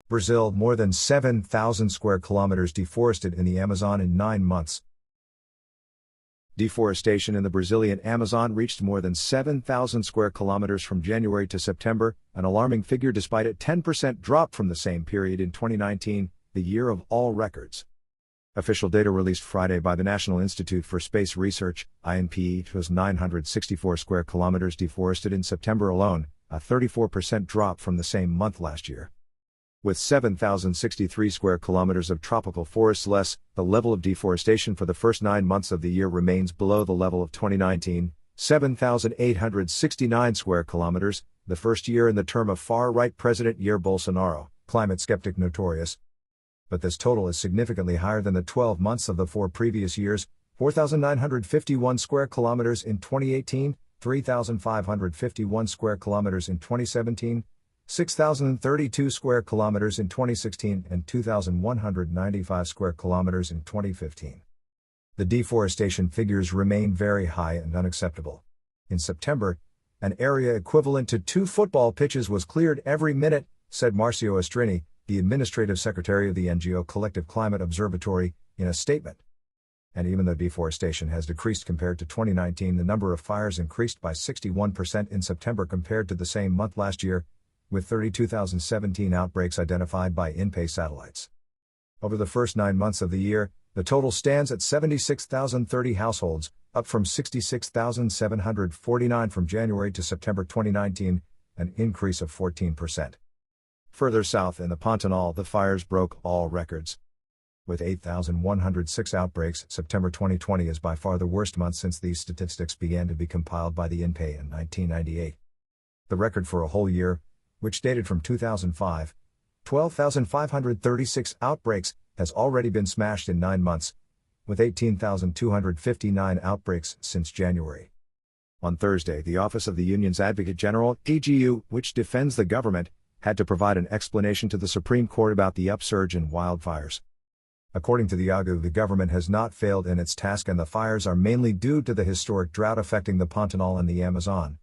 Brazil, more than 7,000 square kilometers deforested in the Amazon in 9 months. Deforestation in the Brazilian Amazon reached more than 7,000 square kilometers from January to September, an alarming figure despite a 10% drop from the same period in 2019, the year of all records. Official data released Friday by the National Institute for Space Research, INPE, shows 964 square kilometers deforested in September alone, a 34% drop from the same month last year. With 7,063 square kilometers of tropical forests less, the level of deforestation for the first 9 months of the year remains below the level of 2019, 7,869 square kilometers, the first year in the term of far-right President Jair Bolsonaro, climate skeptic notorious. But this total is significantly higher than the 12 months of the 4 previous years: 4,951 square kilometers in 2018, 3,551 square kilometers in 2017, 6,032 square kilometers in 2016, and 2,195 square kilometers in 2015. The deforestation figures remain very high and unacceptable. In September, an area equivalent to 2 football pitches was cleared every minute, said Marcio Astrini, the administrative secretary of the NGO collective Climate Observatory, in a statement. And even though deforestation has decreased compared to 2019, the number of fires increased by 61% in September compared to the same month last year, with 32,017 outbreaks identified by INPE satellites. Over the first 9 months of the year, the total stands at 76,030 households, up from 66,749 from January to September 2019, an increase of 14%. Further south in the Pantanal, the fires broke all records. With 8,106 outbreaks, September 2020 is by far the worst month since these statistics began to be compiled by the INPE in 1998. The record for a whole year, which dated from 2005, 12,536 outbreaks, has already been smashed in 9 months, with 18,259 outbreaks since January. On Thursday, the Office of the Union's Advocate General, EGU, which defends the government, had to provide an explanation to the Supreme Court about the upsurge in wildfires. According to the AGU, the government has not failed in its task and the fires are mainly due to the historic drought affecting the Pantanal and the Amazon,